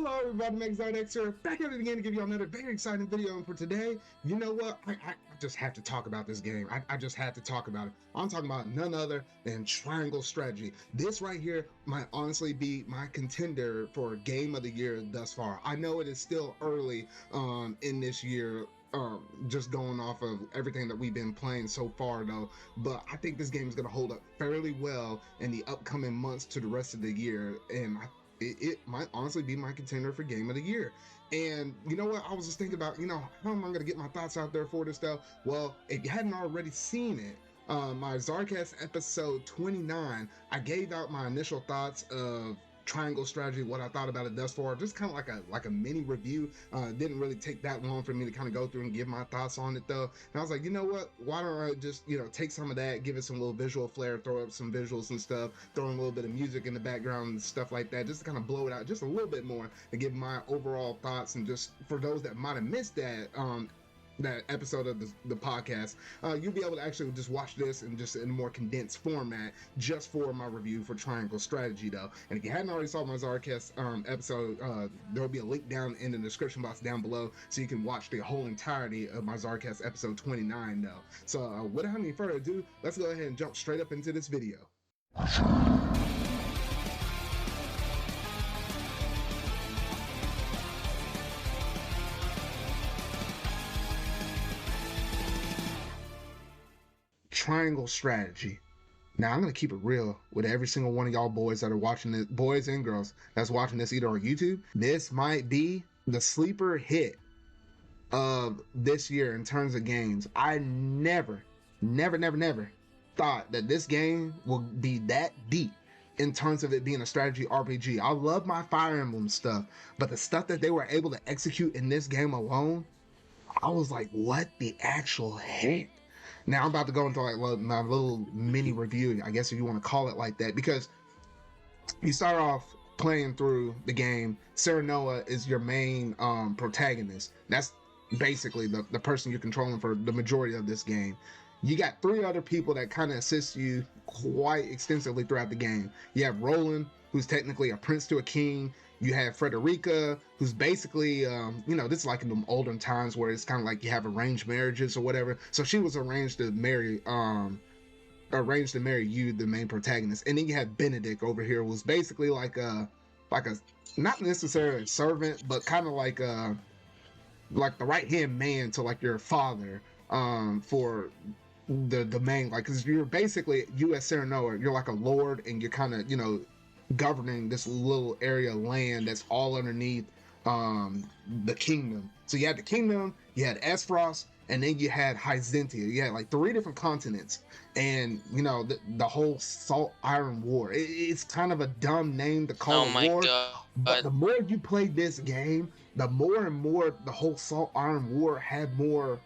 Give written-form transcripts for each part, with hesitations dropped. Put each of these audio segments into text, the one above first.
Hello everybody, ZardCast here, back at it again to give you another very exciting video. And for today, you know what, I just have to talk about this game. I just had to talk about it. I'm talking about none other than Triangle Strategy. This right here might honestly be my contender for Game of the Year thus far. I know it is still early in this year, just going off of everything that we've been playing so far though, but I think this game is going to hold up fairly well in the upcoming months to the rest of the year, and it might honestly be my contender for Game of the Year. And you know what, I was just thinking about, how am I going to get my thoughts out there for this stuff? Well, if you hadn't already seen it, my ZardCast episode 29, I gave out my initial thoughts of Triangle Strategy, what I thought about it thus far, just kind of like a mini review. Didn't really take that long for me to kind of go through and give my thoughts on it though. And I was like, you know what, why don't I just take some of that, give it some little visual flair, throw up some visuals and stuff, throw in a little bit of music in the background and stuff like that, just to kind of blow it out just a little bit more and give my overall thoughts. And just for those that might have missed that episode of the podcast, you'll be able to actually just watch this and just in a more condensed format just for my review for Triangle Strategy though. And if you hadn't already saw my ZardCast episode, there will be a link down in the description box down below so you can watch the whole entirety of my ZardCast episode 29 though. So without any further ado, let's go ahead and jump straight up into this video. Triangle Strategy. Now I'm gonna keep it real with every single one of y'all boys that are watching this, boys and girls that's watching this either on YouTube. This might be the sleeper hit of this year in terms of games. I never thought that this game would be that deep in terms of it being a strategy RPG. I love my Fire Emblem stuff, but the stuff that they were able to execute in this game alone, I was like, what the actual heck? Now I'm about to go into like my little mini review, I guess if you want to call it like that, because you start off playing through the game. Serenoa is your main protagonist. That's basically the person you're controlling for the majority of this game. You got three other people that kind of assist you quite extensively throughout the game. You have Roland, who's technically a prince to a king. You have Frederica, who's basically, this is like in the olden times where it's kind of like you have arranged marriages or whatever. So she was arranged to marry you, the main protagonist. And then you have Benedict over here, who's basically like a not necessarily a servant, but kind of like the right hand man to like your father, for the main, like, because you're basically, you as Serenoa, you're like a lord, and you're kind of governing this little area of land that's all underneath the kingdom. So you had the kingdom, you had Aesfrost, and then you had Hyzentia. You had like 3 different continents, and the whole Salt Iron War. It's kind of a dumb name to call it war, but the more you play this game, the more and more the whole Salt Iron War had more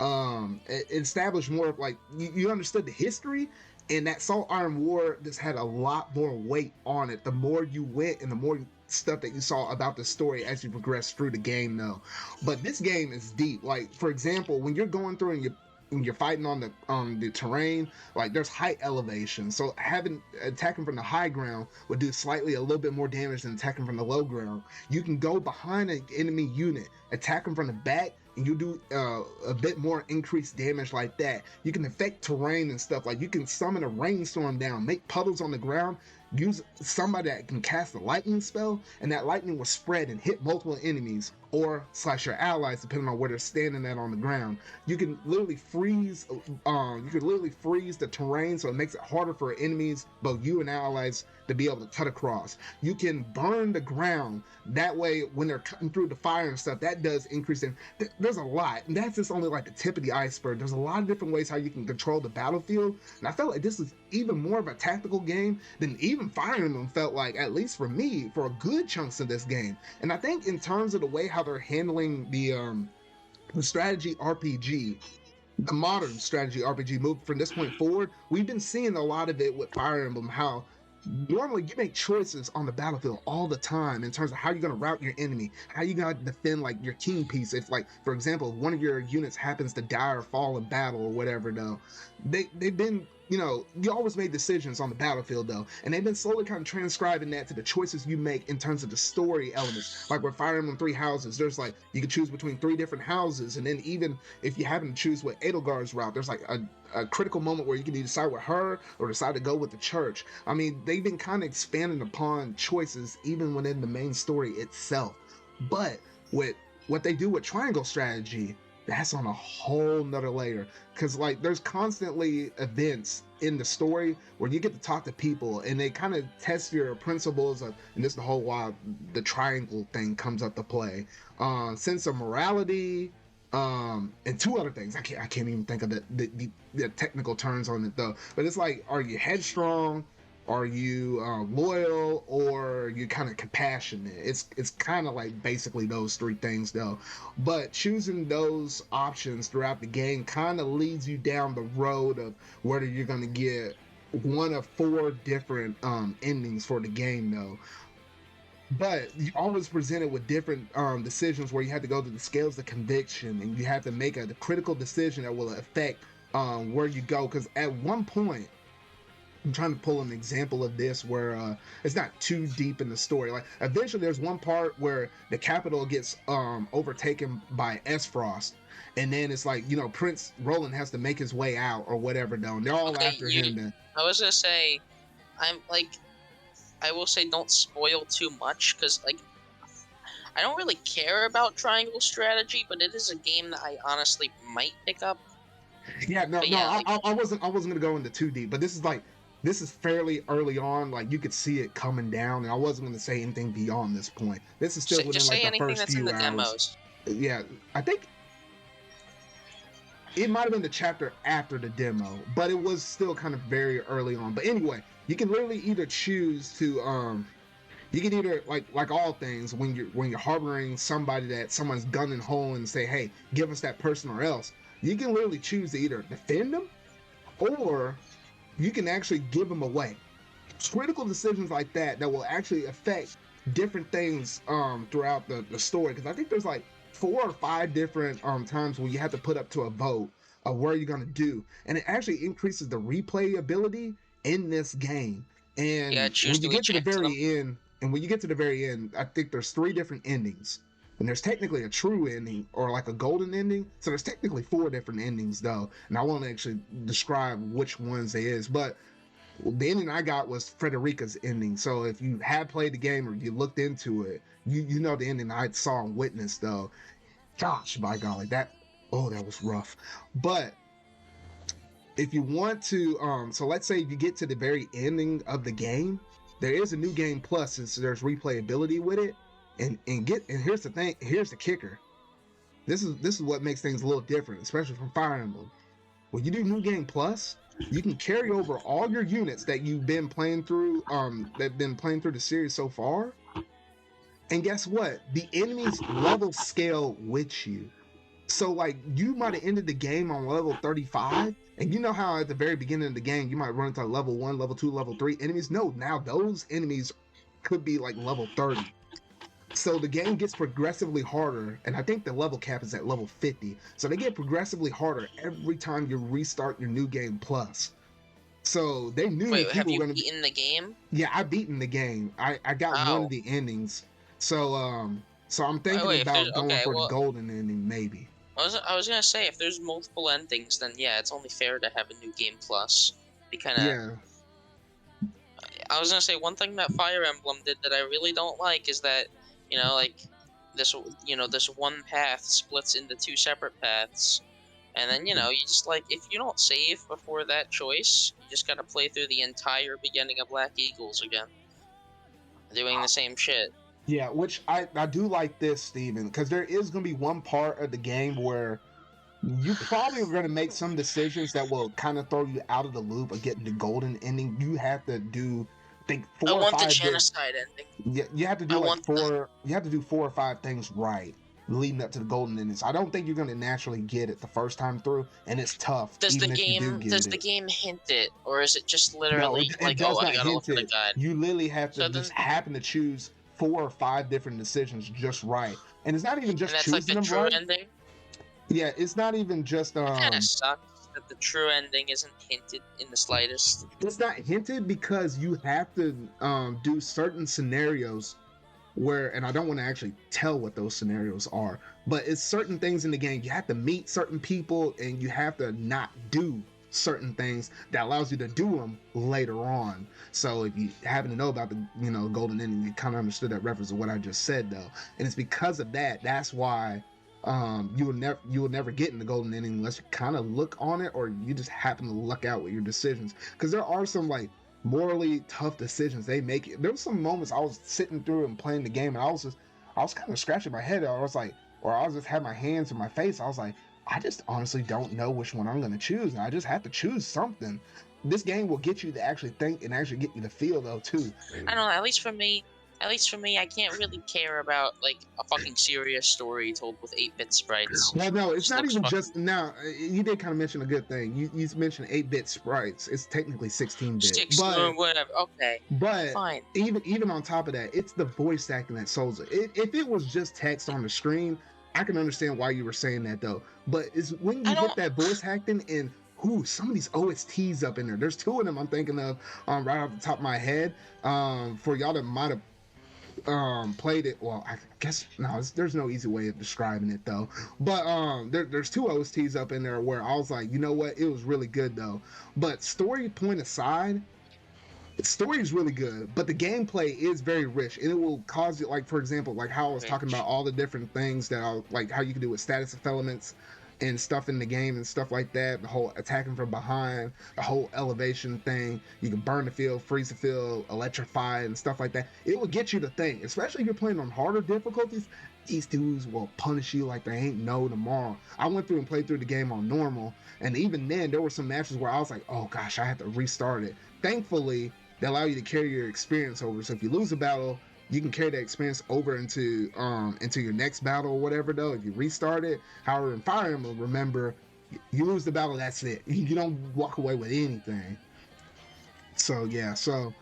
it established more of, like, you understood the history. And that Salt Iron War just had a lot more weight on it the more you went and the more stuff that you saw about the story as you progressed through the game though. But this game is deep. Like, for example, when you're going through and you're fighting on the terrain, like, there's height elevation, so attacking from the high ground would do slightly a little bit more damage than attacking from the low ground. You can go behind an enemy unit, attack them from the back, and you do a bit more increased damage like that. You can affect terrain and stuff. Like, you can summon a rainstorm down, make puddles on the ground, use somebody that can cast a lightning spell, and that lightning will spread and hit multiple enemies or / your allies, depending on where they're standing at on the ground. You can literally freeze the terrain, so it makes it harder for enemies, both you and allies, to be able to cut across. You can burn the ground. That way, when they're cutting through the fire and stuff, that does increase in. There's a lot, and that's just only like the tip of the iceberg. There's a lot of different ways how you can control the battlefield, and I felt like this was even more of a tactical game than even Fire Emblem felt like, at least for me, for a good chunks of this game. And I think in terms of the way how they're handling the strategy RPG, the modern strategy RPG move from this point forward, we've been seeing a lot of it with Fire Emblem, how normally you make choices on the battlefield all the time in terms of how you're going to route your enemy, how you got to defend like your king piece. If, like, for example, one of your units happens to die or fall in battle or whatever, though, they've been you always made decisions on the battlefield though, and they've been slowly kind of transcribing that to the choices you make in terms of the story elements. Like with Fire Emblem Three Houses, there's like you can choose between 3 different houses, and then even if you happen to choose what Edelgard's route, there's like a critical moment where you can either side with her or decide to go with the church. I mean, they've been kind of expanding upon choices even within the main story itself. But with what they do with triangle strategy, that's on a whole nother layer, because like there's constantly events in the story where you get to talk to people and they kind of test your principles of, and this is the whole while the triangle thing comes up to play, sense of morality, and 2 other things. I can't even think of the technical terms on it though, but it's like, are you headstrong, are you loyal, or are you kind of compassionate? It's kind of like basically those 3 things though. But choosing those options throughout the game kind of leads you down the road of whether you're going to get one of 4 different endings for the game though. But you always presented with different decisions where you have to go to the scales of conviction, and you have to make a critical decision that will affect where you go. Because at one point, I'm trying to pull an example of this where it's not too deep in the story. Like eventually there's one part where the capital gets overtaken by Frost, and then it's like, Prince Roland has to make his way out or whatever though, and they're all after him. I was gonna say, I will say don't spoil too much, because like I don't really care about triangle strategy, but it is a game that I honestly might pick up. Yeah, I wasn't gonna go into too deep, but this is fairly early on. Like you could see it coming down, and I wasn't going to say anything beyond this point. This is still within like the first few hours. Demos. Yeah, I think it might have been the chapter after the demo, but it was still kind of very early on. But anyway, you can literally either choose to you can either like all things, when you're harboring somebody that someone's gunning hole and say, hey, give us that person or else, you can literally choose to either defend them or you can actually give them away. Critical decisions like that will actually affect different things throughout the story, because I think there's like 4 or 5 different times where you have to put up to a vote of where you're going to do, and it actually increases the replayability in this game. And when you get to the very end, I think there's 3 different endings. And there's technically a true ending or like a golden ending. So there's technically 4 different endings though. And I won't actually describe which ones it is, but the ending I got was Frederica's ending. So if you had played the game or you looked into it, you know the ending I saw and witnessed though. Gosh, by golly, that was rough. But if you want to, so let's say you get to the very ending of the game, there is a new game plus, since there's replayability with it. And here's the thing, here's the kicker. This is what makes things a little different, especially from Fire Emblem. When you do New Game Plus, you can carry over all your units that you've been playing through, the series so far. And guess what? The enemies level scale with you. So like you might have ended the game on level 35, and you know how at the very beginning of the game you might run into level 1, level 2, level 3 enemies. No, now those enemies could be like level 30. So the game gets progressively harder, and I think the level cap is at level 50. So they get progressively harder every time you restart your New Game Plus. So they knew people were going to be... beaten the game? Yeah, I've beaten the game. I got one of the endings. So I'm thinking about going for the golden ending, maybe. I was going to say, if there's multiple endings, then yeah, it's only fair to have a New Game Plus. Yeah. I was going to say, one thing that Fire Emblem did that I really don't like is that, this one path splits into 2 separate paths, and then, you just if you don't save before that choice, you just gotta play through the entire beginning of Black Eagles again, doing the same shit. Yeah, which I do like this, Steven, because there is gonna be one part of the game where you probably are gonna make some decisions that will kind of throw you out of the loop of getting the golden ending. You have to do... I want the genocide ending. Yeah, you have to do you have to do 4 or 5 things right leading up to the golden endings. I don't think you're going to naturally get it the first time through, and it's tough. Does the game hint it, or is it just literally I gotta look for the guide? You literally have to just happen to choose 4 or 5 different decisions just right, and it's not even just choosing them right. Ending? Yeah, it's not even just It kind of sucks. that the true ending isn't hinted in the slightest? It's not hinted because you have to do certain scenarios where, and I don't want to actually tell what those scenarios are, but it's certain things in the game. You have to meet certain people and you have to not do certain things that allows you to do them later on. So if you happen to know about the golden ending, you kind of understood that reference of what I just said though, and it's because of that. That's why you will never get in the golden ending unless you kind of look on it or you just happen to luck out with your decisions, because there are some like morally tough decisions they make. There was some moments I was sitting through and playing the game and I was kind of scratching my head. I was like, or I was just had my hands in my face. I was like, I just honestly don't know which one I'm going to choose, and I just have to choose something. This game will get you to actually think and actually get you to feel though too. I don't know, at least for me, I can't really care about like a fucking serious story told with 8-bit sprites. Well, no, it's not even just now. You did kind of mention a good thing. You mentioned 8-bit sprites. It's technically 16-bit, but whatever. Okay, but fine. Even on top of that, it's the voice acting that sells it. If it was just text on the screen, I can understand why you were saying that though. But it's when you get that voice acting and some of these OSTs up in there. There's 2 of them I'm thinking of right off the top of my head. For y'all that might have played it, well, I guess no, there's no easy way of describing it though, but there's 2 OSTs up in there where I was like, you know what, it was really good though. But story point aside, the story is really good, but the gameplay is very rich, and it will cause you, like for example, like how I was talking about all the different things that I like how you can do with status elements and stuff in the game and stuff like that. The whole attacking from behind, the whole elevation thing. You can burn the field, freeze the field, electrify and stuff like that. It will get you to think, especially if you're playing on harder difficulties. These dudes will punish you like they ain't no tomorrow. I went through and played through the game on normal, and even then there were some matches where I was like, oh gosh, I have to restart it. Thankfully, they allow you to carry your experience over. So if you lose a battle, you can carry that experience over into your next battle or whatever though. If you restart it, however, in Fire Emblem, remember, you lose the battle, that's it. You don't walk away with anything. So yeah, so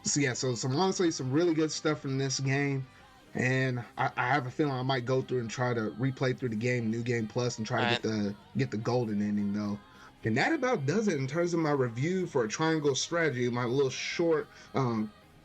honestly, some really good stuff from this game. And I have a feeling I might go through and try to replay through the game, New Game Plus, and try to get the golden ending though. And that about does it in terms of my review for Triangle Strategy, my little short,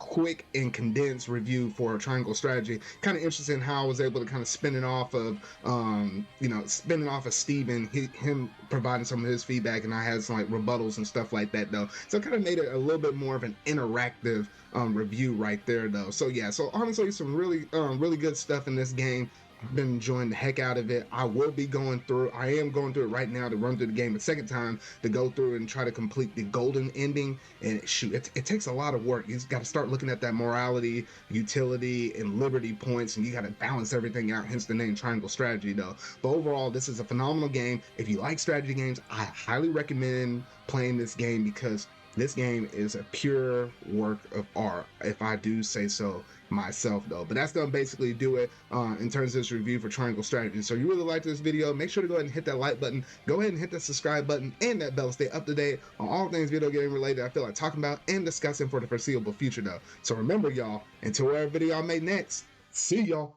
quick and condensed review for Triangle Strategy. Kind of interesting how I was able to kind of spin it off of Steven, him providing some of his feedback, and I had some like rebuttals and stuff like that though. So it kind of made it a little bit more of an interactive review right there though. So yeah, so honestly, some really good stuff in this game. I've been enjoying the heck out of it. I am going through it right now to run through the game a second time to go through and try to complete the golden ending. And shoot, it takes a lot of work. You just got to start looking at that morality, utility, and liberty points, and you got to balance everything out, hence the name Triangle Strategy though. But overall, this is a phenomenal game. If you like strategy games, I highly recommend playing this game, because this game is a pure work of art, if I do say so myself though. But that's gonna basically do it in terms of this review for Triangle Strategy. So you really liked this video, make sure to go ahead and hit that like button, go ahead and hit that subscribe button and that bell to stay up to date on all things video game related I feel like talking about and discussing for the foreseeable future though. So remember y'all, until whatever video I make next, see y'all.